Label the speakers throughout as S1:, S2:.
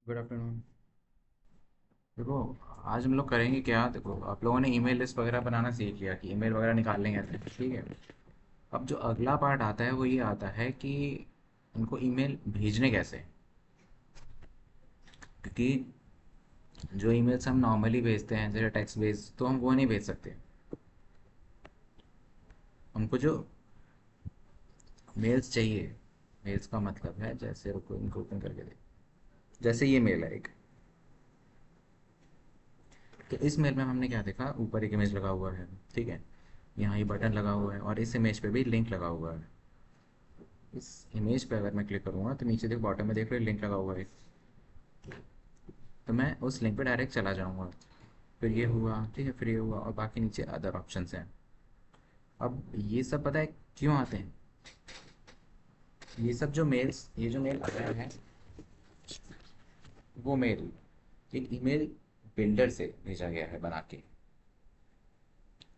S1: Good afternoon. देखो, आज हम लोग करेंगे क्या। देखो, आप लोगों ने ईमेल लिस्ट वगैरह बनाना सीख लिया कि ईमेल वगैरह निकालने कैसे, ठीक है। अब जो अगला पार्ट आता है वो ये आता है कि उनको ईमेल भेजने कैसे। क्योंकि जो ईमेल्स हम नॉर्मली भेजते हैं जैसे टेक्स्ट बेस, तो हम वो नहीं भेज सकते। हमको जो मेल्स चाहिए, मेल्स का मतलब है, जैसे रुको इनको ओपन करके दे। जैसे ये मेल है एक, तो इस मेल में हमने क्या देखा, ऊपर एक इमेज लगा हुआ है, ठीक है। यहाँ ये बटन लगा हुआ है और इस इमेज पे भी लिंक लगा हुआ है। इस इमेज पे अगर मैं क्लिक करूँगा तो नीचे देख, बॉटम में देख रहे लिंक लगा हुआ है। तो मैं उस लिंक पे डायरेक्ट चला जाऊँगा। फिर ये हुआ, ठीक है, फिर ये हुआ और बाकी नीचे अदर ऑप्शंस हैं। अब ये सब पता है क्यों आते हैं। ये सब जो मेल्स, ये जो मेल आया है, वो मेल एक ईमेल बिल्डर से भेजा गया है बना के।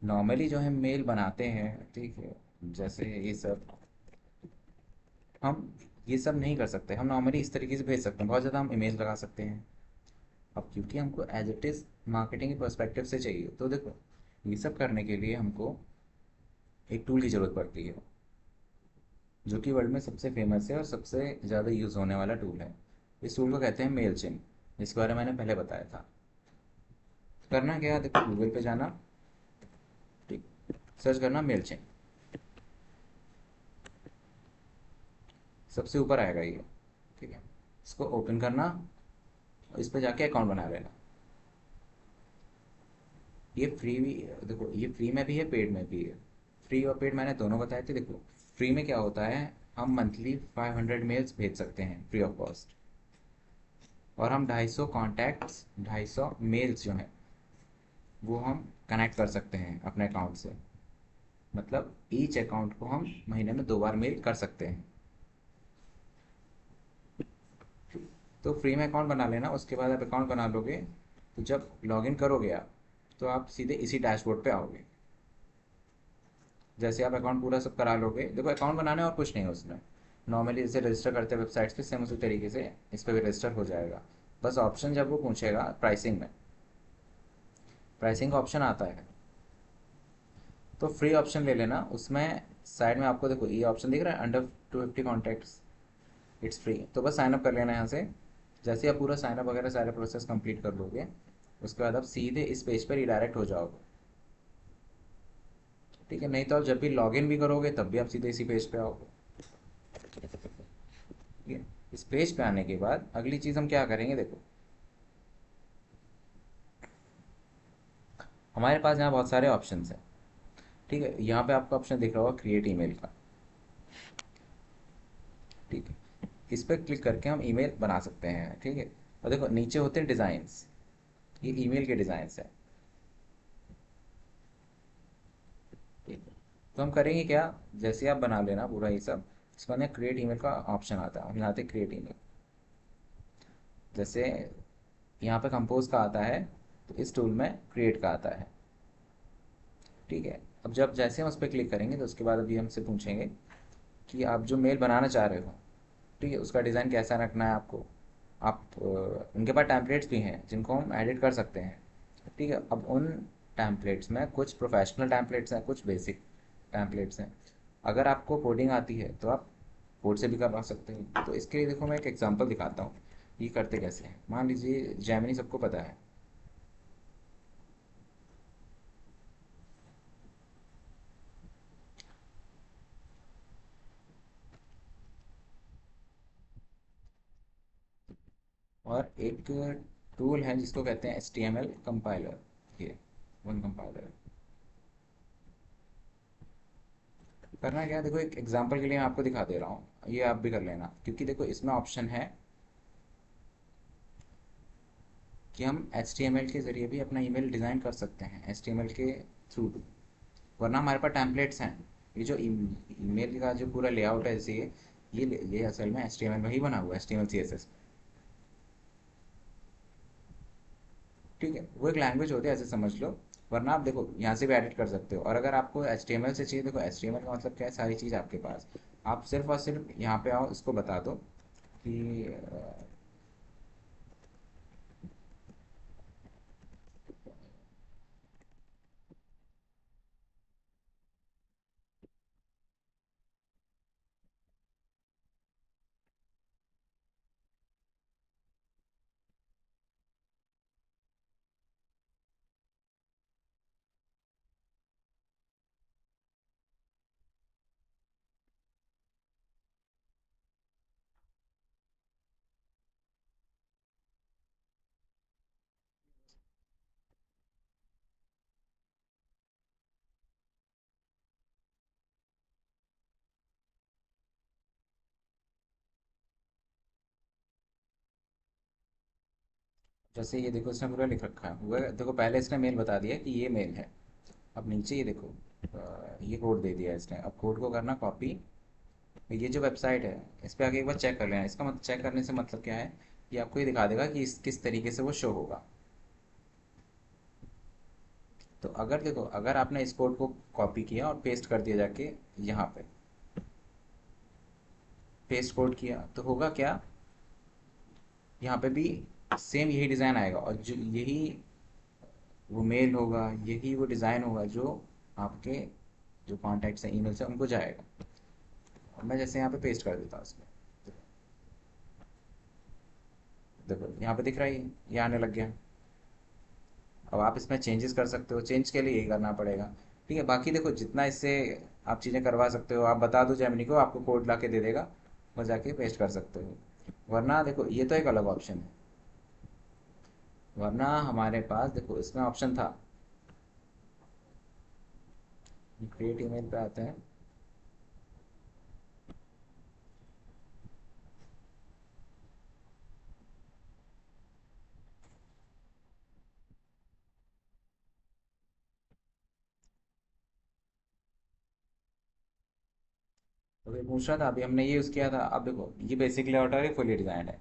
S1: नॉर्मली जो हम मेल बनाते हैं, ठीक है, जैसे ये सब हम ये सब नहीं कर सकते। हम नॉर्मली इस तरीके से भेज सकते हैं, बहुत ज़्यादा हम इमेज लगा सकते हैं। अब क्योंकि हमको एज इट इज़ मार्केटिंग के पर्सपेक्टिव से चाहिए, तो देखो, ये सब करने के लिए हमको एक टूल की ज़रूरत पड़ती है, जो कि वर्ल्ड में सबसे फेमस है और सबसे ज़्यादा यूज़ होने वाला टूल है। इस टूल को कहते हैं मेल चिन, जिसके बारे में मैंने पहले बताया था। करना क्या है, देखो, गूगल पे जाना, ठीक, सर्च करना मेल चिन, सबसे ऊपर आएगा ये, ठीक है। इसको ओपन करना और इस पर जाके अकाउंट बना लेना। ये फ्री भी, देखो, ये फ्री में भी है, पेड में भी है। फ्री और पेड मैंने दोनों बताए थे। देखो, फ्री में क्या होता है, हम मंथली 500 मेल्स भेज सकते हैं फ्री ऑफ कॉस्ट। और हम 250 कॉन्टैक्ट्स, 250 मेल्स जो हैं वो हम कनेक्ट कर सकते हैं अपने अकाउंट से। मतलब ईच अकाउंट को हम महीने में 2 बार मेल कर सकते हैं। तो फ्री में अकाउंट बना लेना, उसके बाद आप अकाउंट बना लोगे, तो जब लॉगिन करोगे आप, तो आप सीधे इसी डैशबोर्ड पे आओगे। जैसे आप अकाउंट पूरा सब करा लोगे, देखो अकाउंट बनाना है और कुछ नहीं है उसमें। नॉर्मली जैसे रजिस्टर करते हैं वेबसाइट्स पे, सेम उसी तरीके से इस पर भी रजिस्टर हो जाएगा। बस ऑप्शन जब वो पूछेगा प्राइसिंग में, प्राइसिंग का ऑप्शन आता है, तो फ्री ऑप्शन ले लेना। उसमें साइड में आपको देखो ये ऑप्शन दिख रहा है, अंडर 250 कॉन्टैक्ट्स, इट्स फ्री। तो बस साइनअप कर लेना यहाँ से। जैसे आप पूरा साइनअप वगैरह सारे प्रोसेस कंप्लीट कर लोगे, उसके बाद आप सीधे इस पेज पर रिडायरेक्ट हो जाओगे, ठीक है। नहीं तो आप जब भी लॉगिन भी करोगे तब भी आप सीधे इसी पेज पे आओगे, ठीक है। इस पेज पे आने के बाद अगली चीज़ हम क्या करेंगे, देखो, हमारे पास यहाँ बहुत सारे ऑप्शन हैं, ठीक है। यहाँ पे आपको ऑप्शन दिख रहा होगा क्रिएट ईमेल का, ठीक है। इस पर क्लिक करके हम ईमेल बना सकते हैं, ठीक है। और देखो नीचे होते हैं डिज़ाइंस, ये ईमेल के डिज़ाइंस हैं, ठीक है। तो हम करेंगे क्या, जैसे आप बना लेना पूरा ये सब, इसके बाद क्रिएट ईमेल का ऑप्शन आता है, हम यहाँ पे क्रिएट ईमेल, जैसे यहाँ पे कंपोज का आता है, तो इस टूल में क्रिएट का आता है, ठीक है। अब जब जैसे हम उस पर क्लिक करेंगे तो उसके बाद अभी हमसे पूछेंगे कि आप जो मेल बनाना चाह रहे हो, ठीक है, उसका डिज़ाइन कैसा रखना है आपको। आप उनके पास टैम्पलेट्स भी हैं जिनको हम एडिट कर सकते हैं, ठीक है। अब उन टैम्पलेट्स में कुछ प्रोफेशनल टैम्पलेट्स हैं, कुछ बेसिक टैम्पलेट्स हैं। अगर आपको कोडिंग आती है तो आप कोड से भी करवा सकते हैं। तो इसके लिए देखो मैं एक एग्जांपल दिखाता हूँ, ये करते कैसे हैं। मान लीजिए जैमिनी सबको पता है, और एक टूल है जिसको कहते हैं H T M L compiler, ये वन कंपाइलर। करना क्या है, देखो एक एग्जांपल के लिए मैं आपको दिखा दे रहा हूँ, ये आप भी कर लेना। क्योंकि देखो इसमें ऑप्शन है कि हम एच टी एम एल के ज़रिए भी अपना ईमेल डिज़ाइन कर सकते हैं, एच टी एम एल के थ्रू। वरना हमारे पास टैम्पलेट्स हैं। ये जो ईमेल का जो पूरा लेआउट है, जैसे ये असल में एच टी एम एल में ही बना हुआ है, H T M L C S S, ठीक है। वो एक लैंग्वेज होती है, ऐसे समझ लो। वरना आप देखो यहाँ से भी एडिट कर सकते हो। और अगर आपको एच टी एम एल से चाहिए, देखो एच टी एम एल का मतलब क्या है, सारी चीज़ आपके पास। आप सिर्फ और सिर्फ यहाँ पे आओ, इसको बता दो कि जैसे ये देखो इसने पूरा लिख रखा है हुआ देखो, पहले इसने मेल बता दिया कि ये मेल है। अब नीचे ये देखो ये कोड दे दिया है इसने। अब कोड को करना कॉपी। ये जो वेबसाइट है इस पर आगे एक बार चेक कर लेना। इसका मतलब चेक करने से मतलब क्या है, ये आपको ये दिखा देगा कि किस तरीके से वो शो होगा। तो अगर देखो, अगर आपने इस कोड को कॉपी किया और पेस्ट कर दिया जाके यहाँ पे, पेस्ट कोड किया तो होगा क्या, यहाँ पे भी सेम यही डिज़ाइन आएगा और जो यही वो मेल होगा, यही वो डिज़ाइन होगा जो आपके जो कॉन्टैक्ट्स हैं ईमेल से उनको जाएगा। और मैं जैसे यहाँ पे पेस्ट कर देता हूँ उसमें, देखो यहाँ पे दिख रहा है ये आने लग गया। अब आप इसमें चेंजेस कर सकते हो, चेंज के लिए यही करना पड़ेगा। ठीक है, बाकी देखो जितना इससे आप चीज़ें करवा सकते हो, आप बता दो जेमिनी को, आपको कोड ला के दे देगा और जाके पेस्ट कर सकते हो। वरना देखो ये तो एक अलग ऑप्शन है। वरना हमारे पास देखो इसमें ऑप्शन था, क्रिएट ईमेल पे आते हैं। तो ये पूछ रहा था, अभी हमने ये यूज़ किया था। अब देखो ये बेसिक लेआउट है, फुली डिजाइंड है।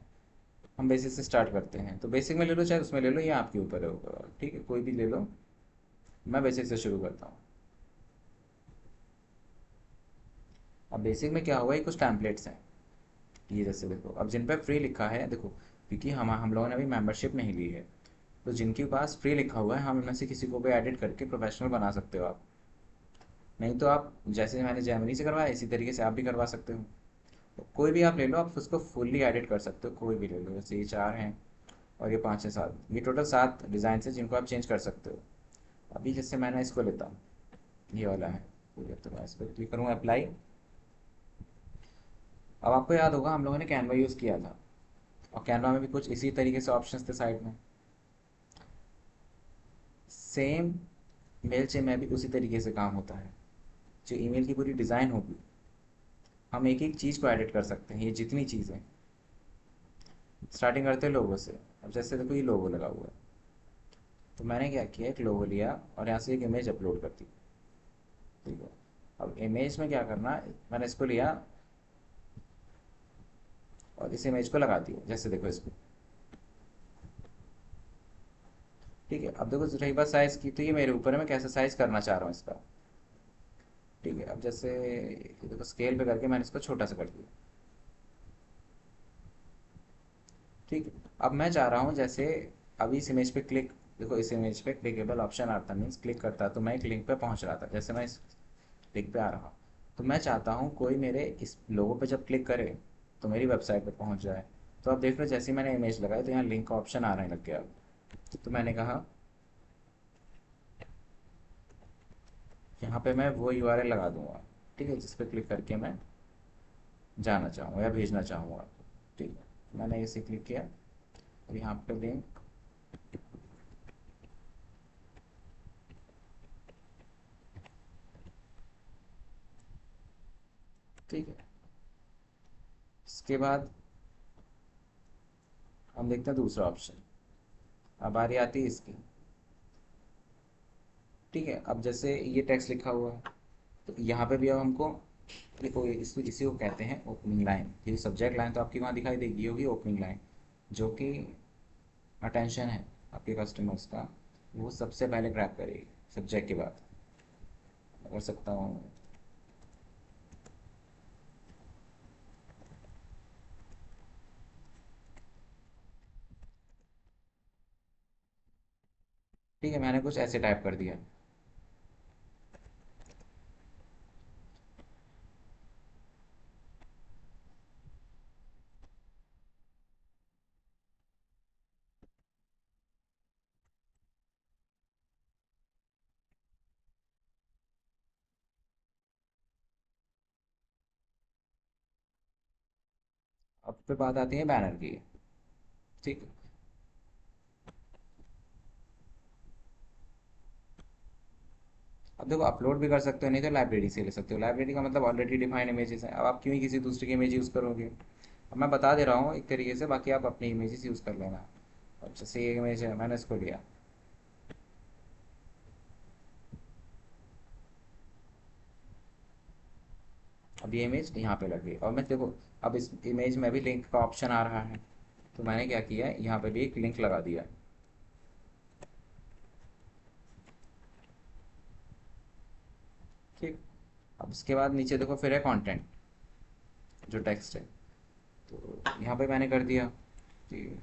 S1: हम बेसिक से स्टार्ट करते हैं, तो बेसिक में ले लो चाहे उसमें ले लो, ये आपके ऊपर है ऊपर, ठीक है कोई भी ले लो। मैं बेसिक से शुरू करता हूँ। अब बेसिक में क्या होगा, ये कुछ टैम्पलेट्स हैं। ये जैसे देखो अब जिन पे फ्री लिखा है देखो, क्योंकि हम लोगों ने अभी मेंबरशिप नहीं ली है, तो जिनके पास फ्री लिखा हुआ है हम इनमें से किसी को भी एडिट करके प्रोफेशनल बना सकते हो आप। नहीं तो आप जैसे मैंने जैमनी से करवाया इसी तरीके से आप भी करवा सकते हो। तो कोई भी आप ले लो, आप उसको फुल्ली एडिट कर सकते हो, कोई भी ले लो। जैसे ये चार हैं और ये पाँच है सात, ये टोटल सात डिज़ाइन है जिनको आप चेंज कर सकते हो। अभी जैसे मैंने इसको लेता हूँ, ये वाला है पूरे, तो मैं इस पर क्लिक करूँगा अप्लाई। अब आपको याद होगा हम लोगों ने कैनवा यूज़ किया था, और कैनवा में भी कुछ इसी तरीके से ऑप्शंस थे साइड में। सेम मेल चेन में भी उसी तरीके से काम होता है। जो ईमेल की पूरी डिज़ाइन होगी, हम एक एक चीज़ को एडिट कर सकते हैं। ये जितनी चीज़ें, स्टार्टिंग करते हैं लोगो से। अब जैसे देखो ये लोगो लगा हुआ है, तो मैंने क्या किया, एक लोगो लिया और यहाँ से एक इमेज अपलोड कर दी। ठीक है, अब इमेज में क्या करना, मैंने इसको लिया और इस इमेज को लगा दिया, जैसे देखो इसको। ठीक है, अब देखो रही बात साइज़ की, तो ये मेरे ऊपर है, मैं कैसे साइज़ करना चाह रहा हूँ इसका। ठीक है, अब जैसे ये देखो स्केल पे करके मैंने इसको छोटा सा कर दिया। ठीक है, अब मैं चाह रहा हूँ जैसे अभी इस इमेज पे क्लिक, देखो इस इमेज पे क्लिकेबल ऑप्शन आता मीन्स क्लिक करता तो मैं एक लिंक पे पहुँच रहा था, जैसे मैं इस लिंक पे आ रहा हूँ। तो मैं चाहता हूँ कोई मेरे इस लोगो पे जब क्लिक करे तो मेरी वेबसाइट पे पहुँच जाए। तो आप देख रहे हो जैसे ही मैंने इमेज लगाई तो यहाँ लिंक का ऑप्शन आने लग गया। तो मैंने कहा यहाँ पे मैं वो यूआरएल लगा दूंगा, ठीक है, जिस पे क्लिक करके मैं जाना चाहूँगा या भेजना चाहूँगा। ठीक है, मैंने इसे क्लिक किया और यहाँ पे लिंक। ठीक है, इसके बाद हम देखते हैं दूसरा ऑप्शन। अब बारी आती है इसकी। ठीक है, अब जैसे ये टेक्स्ट लिखा हुआ है, तो यहाँ पे भी अब हमको देखो इसी को कहते हैं ओपनिंग लाइन। ये सब्जेक्ट लाइन तो आपकी वहाँ दिखाई देगी, ये होगी ओपनिंग लाइन, जो कि अटेंशन है आपके कस्टमर्स का, वो सबसे पहले ग्रैब करेगी सब्जेक्ट के बाद। कर सकता हूँ। ठीक है, मैंने कुछ ऐसे टाइप कर दिया। अब फिर बात आती है बैनर की। ठीक है, अब देखो अपलोड भी कर सकते हो, नहीं तो लाइब्रेरी से ले सकते हो। लाइब्रेरी का मतलब ऑलरेडी डिफाइंड इमेजेस हैं, अब आप क्यों ही किसी दूसरे की इमेज यूज़ करोगे। अब मैं बता दे रहा हूँ एक तरीके से, बाकी आप अपनी इमेजेस यूज़ कर लेना। अब जैसे ये इमेज है, मैंने इसको लिया। अब ये इमेज यहाँ पे लग गई, और मैं देखो, अब इस इमेज में भी लिंक का ऑप्शन आ रहा है, तो मैंने क्या किया, यहाँ पे भी एक लिंक लगा दिया। ठीक। अब उसके बाद नीचे देखो फिर है कंटेंट, जो टेक्स्ट है, तो यहाँ पे मैंने कर दिया कि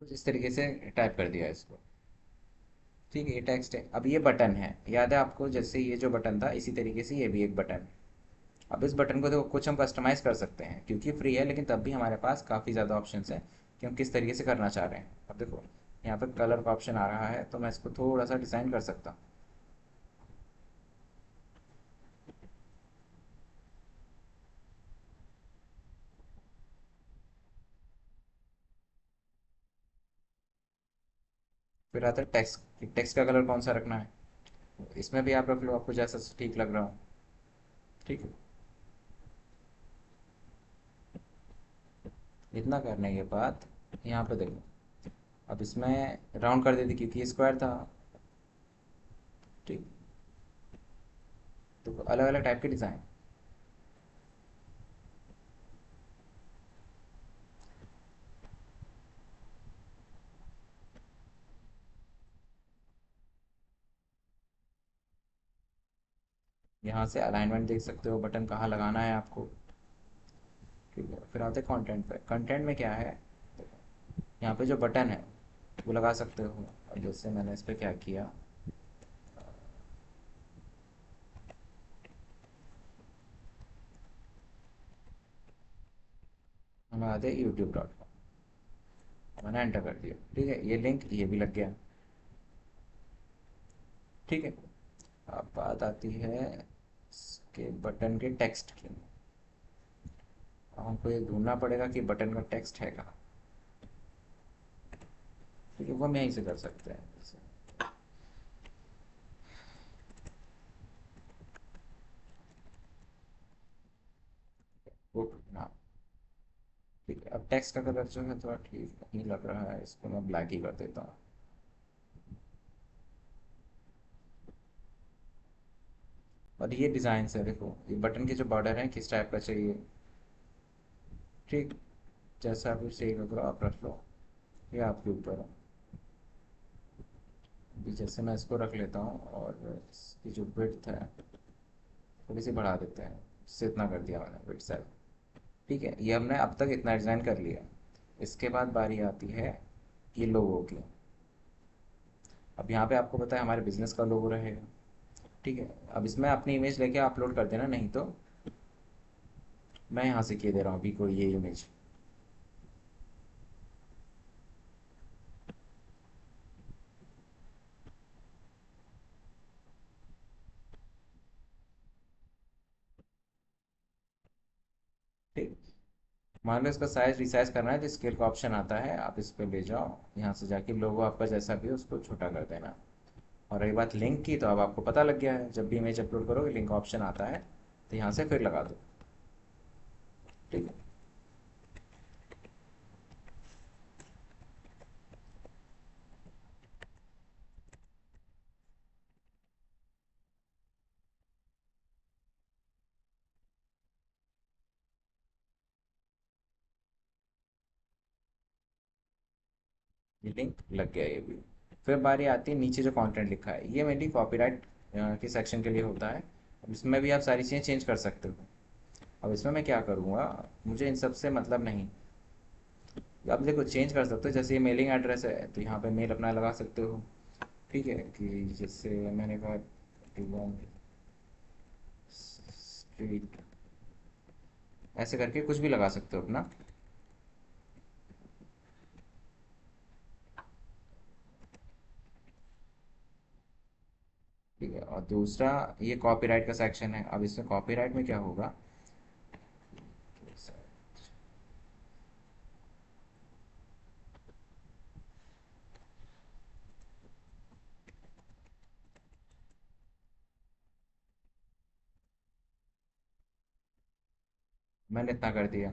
S1: कुछ इस तरीके से टाइप कर दिया इसको। ठीक है, ये टेक्स्ट है। अब ये बटन है, याद है आपको, जैसे ये जो बटन था इसी तरीके से ये भी एक बटन है। अब इस बटन को देखो कुछ हम कस्टमाइज कर सकते हैं, क्योंकि फ्री है, लेकिन तब भी हमारे पास काफ़ी ज़्यादा ऑप्शंस हैं कि हम किस तरीके से करना चाह रहे हैं। अब देखो, यहाँ पे कलर का ऑप्शन आ रहा है, तो मैं इसको थोड़ा सा डिज़ाइन कर सकता हूँ। फिर आता है टेक्स्ट, टेक्स्ट का कलर कौन सा रखना है, इसमें भी आप रख लो, आपको जैसा ठीक लग रहा हो। ठीक है। इतना करने के बाद यहाँ पे देखो, अब इसमें राउंड कर देती क्योंकि ये स्क्वायर था। ठीक। तो अलग अलग टाइप के डिज़ाइन। यहाँ से अलाइनमेंट देख सकते हो, बटन कहाँ लगाना है आपको। ठीक है, फिर आते हैं कंटेंट पे। कंटेंट में क्या है, यहाँ पे जो बटन है वो लगा सकते हो। अब जैसे मैंने इस पर क्या किया, हम आते हैं YouTube.com, मैंने एंटर कर दिया। ठीक है, ये लिंक ये भी लग गया। ठीक है। अब बात आती है इसके बटन के टेक्स्ट की। अब हमको ये ढूंढना पड़ेगा कि बटन का टेक्स्ट है कहाँ। ठीक है, वो हम यहीं से कर सकते हैं जैसे वो ना। ठीक है, अब टेक्स्ट का कलर जो है थोड़ा ठीक नहीं लग रहा है, इसको मैं ब्लैक ही कर देता हूँ। और ये डिज़ाइन है, देखो ये बटन के जो बॉर्डर हैं किस टाइप का चाहिए। ठीक। जैसा भी सही लग रहा आप रख लो, ये आपके ऊपर है। अभी जैसे मैं इसको रख लेता हूँ, और इसकी जो विड्थ है थोड़ी सी बढ़ा देते हैं, इससे इतना कर दिया मैंने, विड्थ 7। ठीक है, ये हमने अब तक इतना डिज़ाइन कर लिया। इसके बाद बारी आती है ये लोगो की। अब यहाँ पे आपको पता है हमारे बिजनेस का लोगो रहेगा। ठीक है। अब इसमें अपनी इमेज लेके अपलोड कर देना, नहीं तो मैं यहाँ से किए दे रहा हूँ अभी कोई ये इमेज। ठीक। मान लो इसका साइज रिसाइज करना है, तो स्केल का ऑप्शन आता है, आप इस पर ले जाओ, यहाँ से जाके लोगो आपका जैसा भी हो उसको छोटा कर देना। और रही बात लिंक की, तो अब आपको पता लग गया है, जब भी इमेज अपलोड करोगे लिंक ऑप्शन आता है, तो यहाँ से फिर लगा दो। ठीक है। ये लिंक लग गया, ये भी। फिर बारी आती है नीचे जो कंटेंट लिखा है, ये मेनली कॉपीराइट के सेक्शन के लिए होता है। अब इसमें भी आप सारी चीज़ें चेंज कर सकते हो। अब इसमें मैं क्या करूँगा, मुझे इन सब से मतलब नहीं। आप देखो चेंज कर सकते हो, जैसे ये मेलिंग एड्रेस है तो यहाँ पे मेल अपना लगा सकते हो। ठीक है, कि जैसे मैंने कहा डिवॉन स्ट्रीट, ऐसे करके कुछ भी लगा सकते हो अपना। ठीक है, और दूसरा ये कॉपीराइट का सेक्शन है। अब इसमें कॉपीराइट में क्या होगा, मैंने इतना कर दिया।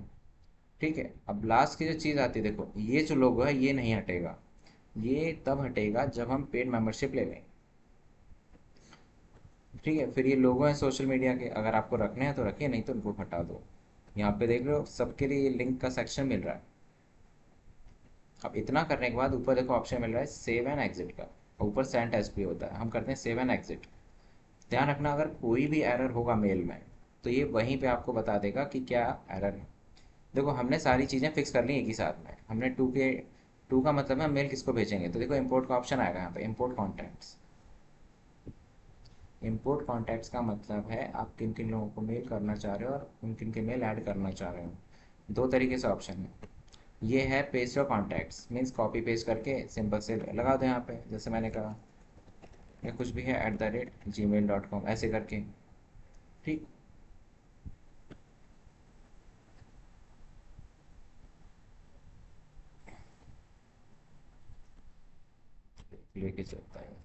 S1: ठीक है, अब लास्ट की जो चीज़ आती है, देखो ये जो लोगो है ये नहीं हटेगा। ये तब हटेगा जब हम पेड मेंबरशिप ले लें। ठीक है, फिर ये लोगो हैं सोशल मीडिया के, अगर आपको रखने हैं तो रखिए, नहीं तो उनको हटा दो। यहाँ पे देख रहे हो सबके लिए लिंक का सेक्शन मिल रहा है। अब इतना करने के बाद ऊपर देखो ऑप्शन मिल रहा है सेव एंड एग्जिट का, और ऊपर सेंड टेस्ट भी होता है, हम करते हैं सेव एंड एग्जिट। ध्यान रखना अगर कोई भी एरर होगा मेल में, तो ये वहीं पे आपको बता देगा कि क्या एरर है। देखो हमने सारी चीज़ें फिक्स कर ली एक ही साथ में, हमने टू का मतलब है मेल किसको भेजेंगे, तो देखो इंपोर्ट का ऑप्शन आएगा यहाँ पे, इंपोर्ट कॉन्टैक्ट्स। इंपोर्ट कॉन्टैक्ट्स का मतलब है आप किन किन लोगों को मेल करना चाह रहे हो और किन किन के मेल ऐड करना चाह रहे हो। दो तरीके से ऑप्शन है। ये है paste your contacts, means copy paste करके सिंपल से लगा दो यहाँ पे, जैसे मैंने कहा, या कुछ भी है @gmail.com ऐसे करके। ठीक, लेके चलता है।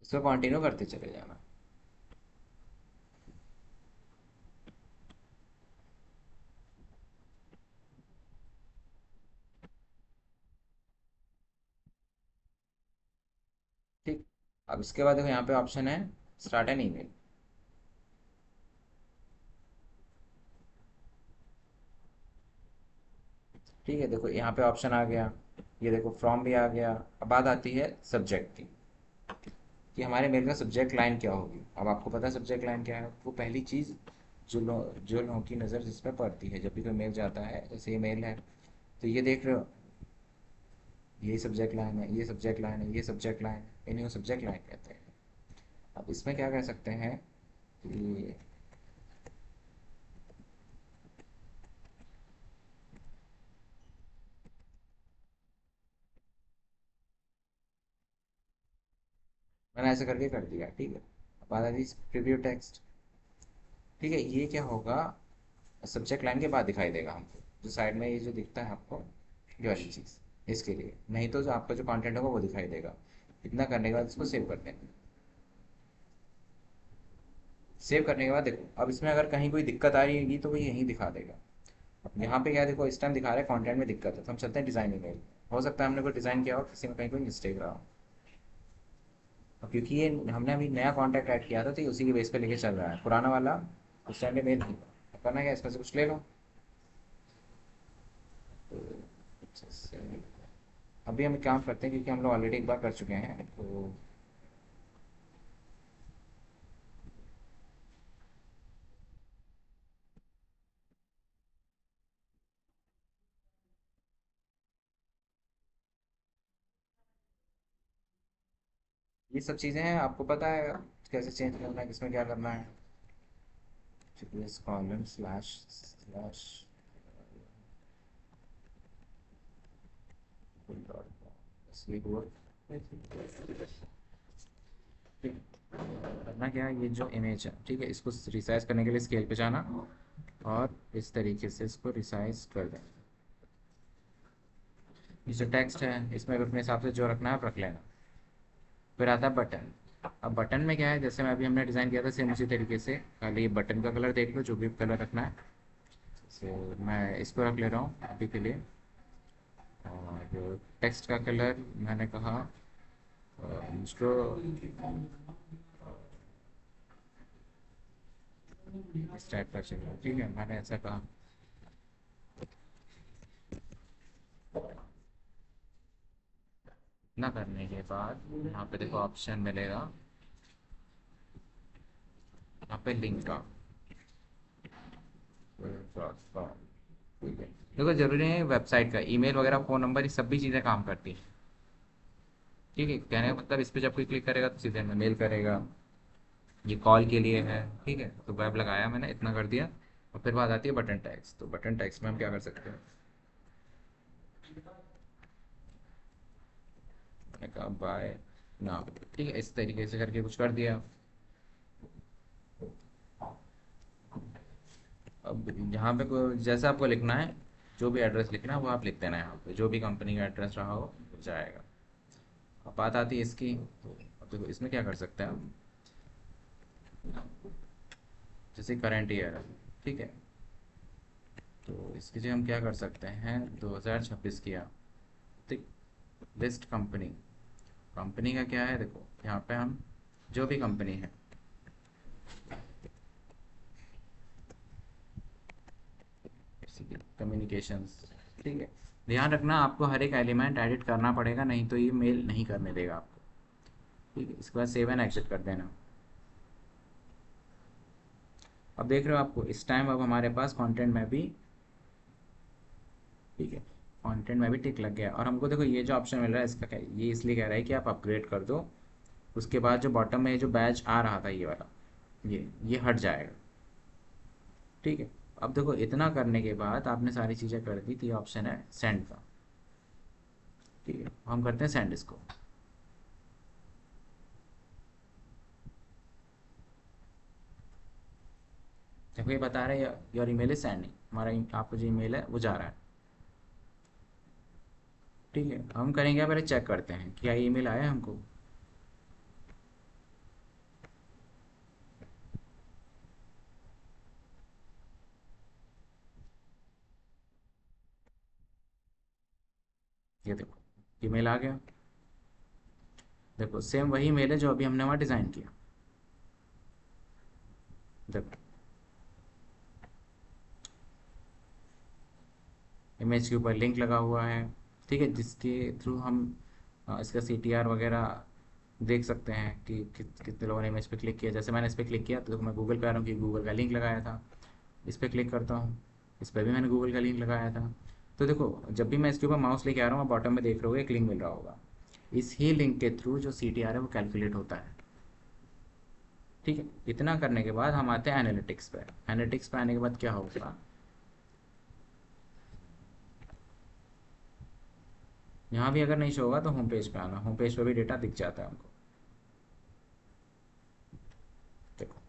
S1: इसको कंटिन्यू करते चले जाना। ठीक, अब इसके बाद देखो यहाँ पे ऑप्शन है स्टार्ट एन ईमेल। ठीक है, देखो यहाँ पे ऑप्शन आ गया, ये देखो फ्रॉम भी आ गया। अब बात आती है सब्जेक्ट की, कि हमारे मेल का सब्जेक्ट लाइन क्या होगी। अब आपको पता है सब्जेक्ट लाइन क्या है, वो पहली चीज़ जो लोगों की नज़र जिस पर पड़ती है जब भी कोई मेल जाता है, जैसे ये मेल है, तो ये देख रहे हो, ये सब्जेक्ट लाइन है, ये सब्जेक्ट लाइन है, ये सब्जेक्ट लाइन है, इन्हीं को सब्जेक्ट लाइन कहते हैं। अब इसमें क्या कर सकते हैं कि मैंने ऐसे करके कर दिया। ठीक है, अब बात आती है प्रीव्यू टेक्स्ट। ठीक है, ये क्या होगा, सब्जेक्ट लाइन के बाद दिखाई देगा हमको, जो साइड में ये जो दिखता है आपको, ये वाली चीज़, इसके लिए नहीं तो जो आपका जो कंटेंट होगा वो दिखाई देगा। इतना करने के बाद इसको सेव कर देंगे। सेव करने के बाद देखो अब इसमें अगर कहीं कोई दिक्कत आ रही होगी तो वो यहीं दिखा देगा। अब यहाँ पे क्या देखो, इस टाइम दिखा रहा है कंटेंट में दिक्कत है, तो हम चलते हैं डिज़ाइन ईमेल। हो सकता है हमने कोई डिज़ाइन किया हो, किसी में कहीं कोई मिस्टेक रहा हो। अब क्योंकि ये हमने अभी नया कॉन्टैक्ट ऐड किया था, तो ये उसी के बेस पे लेके चल रहा है, पुराना वाला उस टाइम पे मेल नहीं था। अब करना क्या है, इसमें से कुछ ले लो। तो जैसे अभी हम एक काम करते हैं, क्योंकि हम लोग ऑलरेडी एक बार कर चुके हैं, तो ये सब चीज़ें हैं, आपको पता है कैसे चेंज करना है, किसमें क्या करना है। इस कॉलम स्लैश स्लैश हुआ। ठीक, करना क्या है, ये जो इमेज है, ठीक है, इसको रिसाइज करने के लिए स्केल पे जाना, और इस तरीके से इसको रिसाइज कर दें। ये जो टेक्स्ट है इसमें भी अपने हिसाब से जो रखना है आप रख लेना। फिर आता है बटन। अब बटन में क्या है, जैसे मैं अभी हमने डिज़ाइन किया था सेम उसी तरीके से, खाली बटन का कलर देख लो, जो भी कलर रखना है। जैसे मैं इसको रख ले रहा हूँ अभी के लिए, और टेक्स्ट का कलर मैंने कहा इसको इस टाइप का चाहिए। ठीक है, मैंने ऐसा कहा। ना करने के बाद यहाँ पे देखो ऑप्शन मिलेगा, यहाँ पे लिंक का। ठीक है, देखो जरूरी है वेबसाइट का, ईमेल वगैरह फ़ोन नंबर ये सब भी चीज़ें काम करती हैं। ठीक है, कहने का मतलब इस पे जब कोई क्लिक करेगा तो सीधे में मेल करेगा। ये कॉल के लिए है। ठीक है, तो वेब लगाया मैंने, इतना कर दिया। और फिर बात आती है बटन टैग्स, तो बटन टैग्स में हम क्या कर सकते हैं, मैंने कहा बाय नाउ। ठीक है, इस तरीके से करके कुछ कर दिया। अब यहाँ पे जैसा आपको लिखना है, जो भी एड्रेस लिखना है वो आप लिख देना है, यहाँ पे जो भी कंपनी का एड्रेस रहा हो वो जाएगा। अब बात आती है इसकी, तो अब देखो इसमें क्या कर सकते हैं हम। जैसे करंट ईयर है, ठीक है, तो इसकी जो हम क्या कर सकते हैं, 2026 किया, ठीक। लिस्ट कंपनी, कंपनी का क्या है, देखो यहाँ पे हम जो भी कंपनी है, कम्युनिकेशंस, ठीक है। ध्यान रखना आपको हर एक एलिमेंट एडिट करना पड़ेगा, नहीं तो ये मेल नहीं करने देगा आपको, ठीक है। इसके बाद सेव एंड एग्जिट कर देना। अब देख रहे हो आपको इस टाइम अब हमारे पास कंटेंट में भी, ठीक है, कंटेंट में भी टिक लग गया। और हमको देखो ये जो ऑप्शन मिल रहा है इसका क्या है? ये इसलिए कह रहा है कि आप अपग्रेड कर दो। उसके बाद जो बॉटम में जो बैच आ रहा था ये वाला, ये हट जाएगा, ठीक है। अब देखो इतना करने के बाद आपने सारी चीज़ें कर दी, तो ये ऑप्शन है सेंड का, ठीक है। हम करते हैं सेंड इसको। देखो ये बता रहा है योर ईमेल इज सेंडिंग, हमारा आपका जो ईमेल है वो जा रहा है, ठीक है। हम करेंगे पहले चेक करते हैं क्या ईमेल आया है हमको। ये देखो ईमेल आ गया। देखो सेम वही मेल है जो अभी हमने वहाँ डिज़ाइन किया। देखो इमेज के ऊपर लिंक लगा हुआ है, ठीक है, जिसके थ्रू हम इसका CTR वगैरह देख सकते हैं कि कितने लोगों ने इमेज पे क्लिक किया। जैसे मैंने इस पर क्लिक किया तो देखो मैं गूगल पे आ रहा हूँ कि गूगल का लिंक लगाया था। इस पर क्लिक करता हूँ, इस पर भी मैंने गूगल का लिंक लगाया था। तो देखो जब भी मैं इसके ऊपर माउस लेके आ रहा हूँ, बॉटम में देख रहे हो एक लिंक मिल रहा होगा। इस ही लिंक के थ्रू जो CTR है वो कैलकुलेट होता है, ठीक है। इतना करने के बाद हम आते हैं एनालिटिक्स पे। एनालिटिक्स पे आने के बाद क्या होगा, यहाँ भी अगर नहीं शो होगा तो होम पेज पे आना, होम पेज पे भी डेटा दिख जाता है हमको। देखो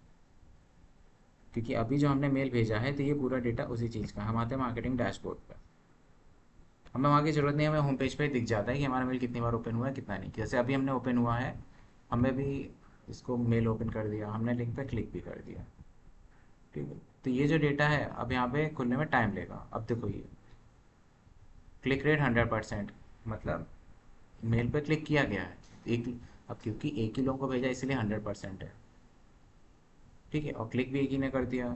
S1: क्योंकि अभी जो हमने मेल भेजा है तो ये पूरा डेटा उसी चीज़ का। हम आते हैं मार्केटिंग डैशबोर्ड पर, हमें वहाँ की ज़रूरत नहीं है, हमें होम पेज पे दिख जाता है कि हमारा मेल कितनी बार ओपन हुआ है कितना नहीं। जैसे अभी हमने ओपन हुआ है, हमें भी इसको मेल ओपन कर दिया, हमने लिंक पे क्लिक भी कर दिया, ठीक है। तो ये जो डेटा है अब यहाँ पे खुलने में टाइम लेगा। अब देखो ये क्लिक रेट 100%, मतलब मेल पे क्लिक किया गया है एक। अब क्योंकि एक ही लोगों को भेजा इसलिए 100% है, ठीक है। और क्लिक भी एक ही ने कर दिया।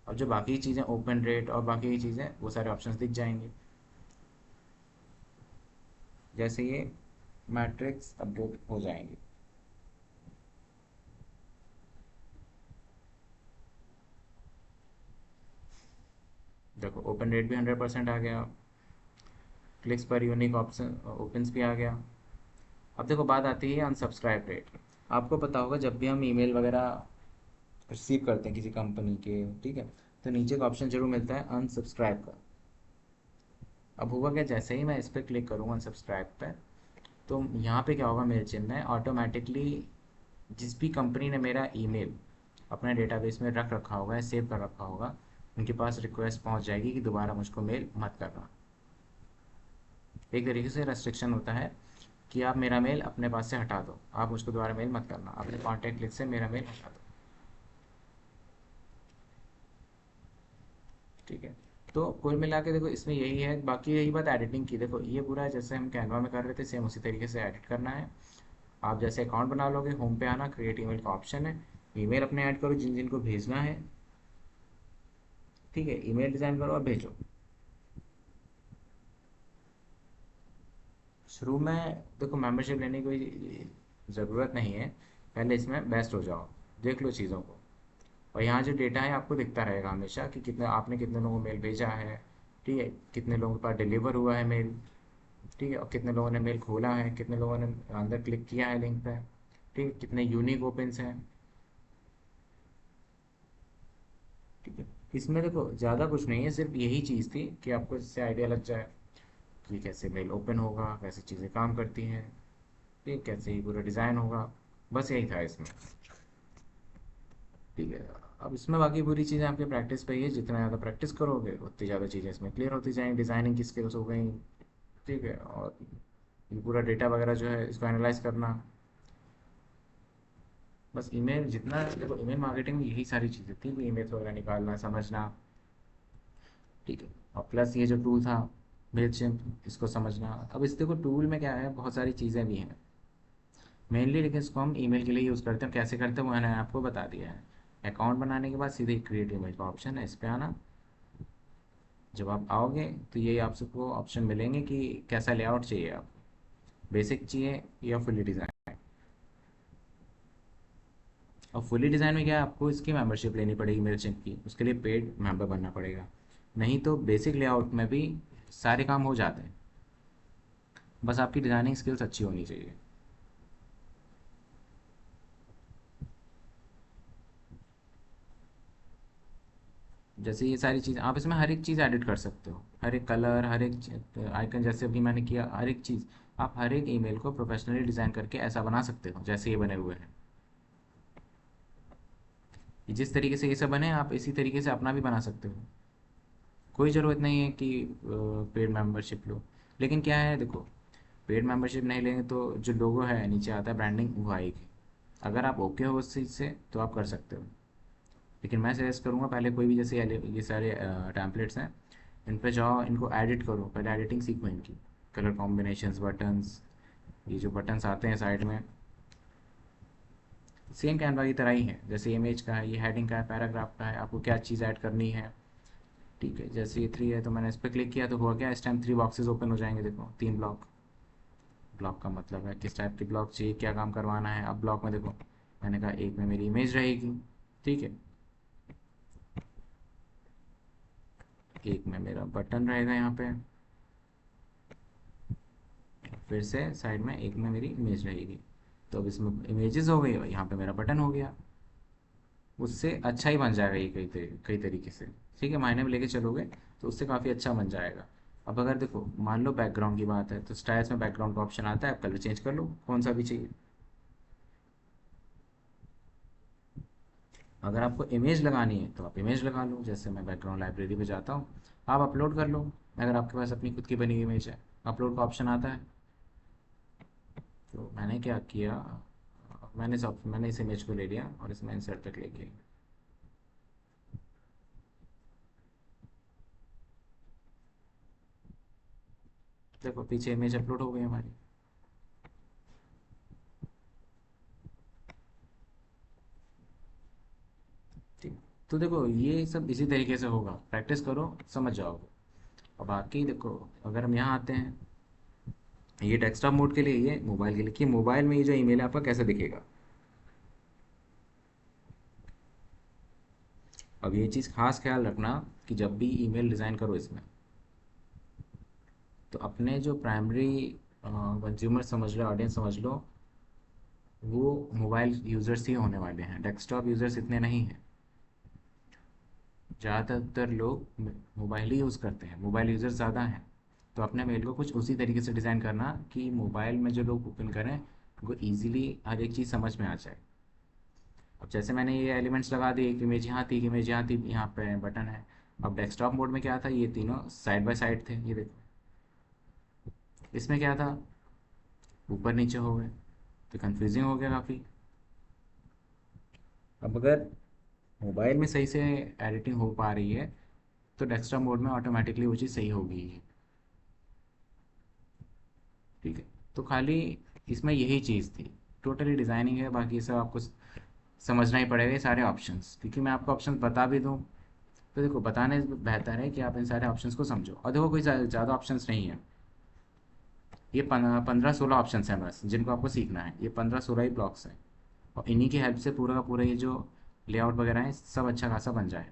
S1: और जो बाकी चीज़ें ओपन रेट और बाकी की चीज़ें वो सारे ऑप्शंस दिख जाएंगे। जैसे ये मैट्रिक्स अपडेट हो जाएंगे। देखो ओपन रेट भी 100% आ गया, क्लिक्स पर यूनिक ऑप्शन ओपन्स भी आ गया। अब देखो बात आती है अनसब्सक्राइब रेट। आपको पता होगा जब भी हम ईमेल वगैरह रिसीव करते हैं किसी कंपनी के, ठीक है, तो नीचे का ऑप्शन जरूर मिलता है अनसब्सक्राइब का। अब होगा क्या, जैसे ही मैं इस पर क्लिक करूँगा अनसब्सक्राइब पे, तो यहाँ पे क्या होगा, मेल चिन्ह है ऑटोमेटिकली जिस भी कंपनी ने मेरा ईमेल अपने डेटाबेस में रख रखा होगा या सेव कर रखा होगा, उनके पास रिक्वेस्ट पहुँच जाएगी कि दोबारा मुझको मेल मत करना। एक तरीके से रेस्ट्रिक्शन होता है कि आप मेरा मेल अपने पास से हटा दो, आप मुझको दोबारा मेल मत करना, अपने कॉन्टैक्ट लिस्ट से मेरा मेल हटा दो, ठीक है। तो कुल मिला के देखो इसमें यही है। बाकी यही बात एडिटिंग की, देखो ये पूरा जैसे हम कैनवा में कर रहे थे सेम उसी तरीके से एडिट करना है। आप जैसे अकाउंट बना लोगे, होम पे आना, क्रिएट ईमेल का ऑप्शन है, ईमेल अपने ऐड करो जिन जिन को भेजना है, ठीक है, ईमेल डिज़ाइन करो और भेजो। शुरू में देखो मेंबरशिप लेने की कोई ज़रूरत नहीं है, पहले इसमें बेस्ट हो जाओ, देख लो चीज़ों को। और यहाँ जो डेटा है आपको दिखता रहेगा हमेशा कि कितने आपने कितने लोगों को मेल भेजा है, ठीक है, कितने लोगों के पास डिलीवर हुआ है मेल, ठीक है, और कितने लोगों ने मेल खोला है, कितने लोगों ने अंदर क्लिक किया है लिंक पे, ठीक है, कितने यूनिक ओपन्स हैं, ठीक है। इसमें देखो ज़्यादा कुछ नहीं है, सिर्फ यही चीज़ थी कि आपको इससे आइडिया लग जाए कि कैसे मेल ओपन होगा, कैसे चीज़ें काम करती हैं, ठीक है, कैसे ही पूरा डिज़ाइन होगा, बस यही था इसमें, ठीक है। अब इसमें बाकी पूरी चीज़ें आपकी प्रैक्टिस पे ही है, जितना ज़्यादा प्रैक्टिस करोगे उतनी ज़्यादा चीज़ें इसमें क्लियर होती जाएंगी, डिज़ाइनिंग की स्किल्स हो गई। ठीक है, और ये पूरा डेटा वगैरह जो है इसको एनालाइज करना। बस ईमेल जितना देखो, ईमेल मार्केटिंग में यही सारी चीज़ें थी, ईमेल वगैरह निकालना समझना। ठीक है, और प्लस ये जो टूल था मेलचिम्प, इसको समझना। अब इस देखो टूल में क्या है, बहुत सारी चीज़ें भी हैं मेनली, लेकिन इसको हम ईमेल के लिए यूज़ करते हैं। कैसे करते हैं वो मैंने आपको बता दिया है। अकाउंट बनाने के बाद सीधे क्रिएट ईमेल का ऑप्शन है, इस पर आना। जब आप आओगे तो ये आप सबको ऑप्शन मिलेंगे कि कैसा लेआउट चाहिए आपको, बेसिक चाहिए या फुली डिज़ाइन। और फुली डिज़ाइन में क्या है, आपको इसकी मेंबरशिप लेनी पड़ेगी मेलचिम्प की, उसके लिए पेड मेंबर बनना पड़ेगा। नहीं तो बेसिक लेआउट में भी सारे काम हो जाते हैं, बस आपकी डिज़ाइनिंग स्किल्स अच्छी होनी चाहिए। जैसे ये सारी चीज़ आप इसमें हर एक चीज़ एडिट कर सकते हो, हर एक कलर, हर एक आइकन, जैसे अभी मैंने किया, हर एक चीज़। आप हर एक ईमेल को प्रोफेशनली डिज़ाइन करके ऐसा बना सकते हो जैसे ये बने हुए हैं। ये जिस तरीके से ये सब बने आप इसी तरीके से अपना भी बना सकते हो। कोई ज़रूरत नहीं है कि पेड मेंबरशिप लो। लेकिन क्या है देखो, पेड मेंबरशिप नहीं लेंगे तो जो लोगो है नीचे आता है ब्रांडिंग, वो आएगी। अगर आप ओके हो उस चीज़ से तो आप कर सकते हो। लेकिन मैं सजेस्ट करूँगा पहले कोई भी, जैसे ये सारे टैम्पलेट्स हैं, इन पे जाओ, इनको एडिट करो, पहले एडिटिंग सीखो इनकी। कलर कॉम्बिनेशंस, बटन्स, ये जो बटन्स आते हैं साइड में, सेम कैनवा की तरह ही है। जैसे इमेज का है, ये हेडिंग का है, पैराग्राफ का है, आपको क्या चीज़ ऐड करनी है। ठीक है, जैसे ये 3 है तो मैंने इस पर क्लिक किया तो हुआ क्या, इस टाइम 3 बॉक्सेस ओपन हो जाएंगे, देखो 3 ब्लॉक। ब्लॉक का मतलब है किस टाइप की ब्लॉक चाहिए, क्या काम करवाना है। अब ब्लॉक में देखो, मैंने कहा एक में मेरी इमेज रहेगी, ठीक है, एक में मेरा बटन रहेगा यहाँ पे, फिर से साइड में एक में मेरी इमेज रहेगी। तो अब इसमें इमेजेस हो गई और यहाँ पे मेरा बटन हो गया। उससे अच्छा ही बन जाएगा ये कई तरीके से। ठीक है, मायने में लेके चलोगे तो उससे काफ़ी अच्छा बन जाएगा। अब अगर देखो मान लो बैकग्राउंड की बात है, तो स्टाइल्स में बैकग्राउंड का ऑप्शन आता है, आप कलर चेंज कर लो कौन सा भी चाहिए। अगर आपको इमेज लगानी है तो आप इमेज लगा लो, जैसे मैं बैकग्राउंड लाइब्रेरी पे जाता हूँ, आप अपलोड कर लो। अगर आपके पास अपनी खुद की बनी हुई इमेज है, अपलोड का ऑप्शन आता है। तो मैंने क्या किया, मैंने इस इमेज को ले लिया और इसमें इंसर्ट पे क्लिक किया। देखो पीछे इमेज अपलोड हो गई हमारी। ठीक, तो देखो ये सब इसी तरीके से होगा, प्रैक्टिस करो समझ जाओगे। अब बाकी देखो, अगर हम यहाँ आते हैं, ये डेस्कटॉप मोड के लिए, ये मोबाइल के लिए, कि मोबाइल में ये जो ईमेल है आपका कैसे दिखेगा। अब ये चीज़ खास ख्याल रखना कि जब भी ईमेल डिज़ाइन करो इसमें, तो अपने जो प्राइमरी कंज्यूमर समझ लो, ऑडियंस समझ लो, वो मोबाइल यूज़र्स ही होने वाले हैं, डेस्कटॉप यूज़र्स इतने नहीं हैं। ज़्यादातर लोग मोबाइल ही यूज़ करते हैं, मोबाइल यूज़र्स ज़्यादा हैं। तो अपने मेल को कुछ उसी तरीके से डिज़ाइन करना कि मोबाइल में जो लोग ओपन करें वो ईजिली हर एक चीज़ समझ में आ जाए। अब जैसे मैंने ये एलिमेंट्स लगा दिए, एक इमेज यहाँ थी, एक इमेज यहाँ थी, यहाँ पे बटन है। अब डेस्कटॉप मोड में क्या था, ये तीनों साइड बाय साइड थे, ये देखो। इसमें क्या था, ऊपर नीचे हो गए, तो कन्फ्यूजिंग हो गया काफ़ी। अब अगर मोबाइल में सही से एडिटिंग हो पा रही है तो डेस्कटॉप मोड में ऑटोमेटिकली वो चीज़ सही होगी। ठीक है, तो खाली इसमें यही चीज़ थी, टोटली डिज़ाइनिंग है, बाकी सब आपको समझना ही पड़ेगा ये सारे ऑप्शंस, क्योंकि मैं आपको ऑप्शंस बता भी दूँ तो देखो बताने से बेहतर है कि आप इन सारे ऑप्शंस को समझो। और देखो कोई ज़्यादा ऑप्शंस नहीं है, ये 15-16 ऑप्शंस हैं बस जिनको आपको सीखना है, ये 15-16 ही ब्लॉक्स हैं। और इन्हीं की हेल्प से पूरा का पूरा ये जो लेआउट वगैरह है सब अच्छा खासा बन जाए।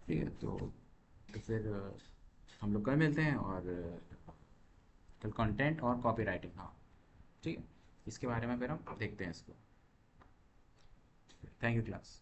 S1: ठीक है, तो फिर हम लोग कल मिलते हैं, और कल कंटेंट और कॉपी राइटिंग, हाँ ठीक है, इसके बारे में फिर हम देखते हैं इसको। Thank you class.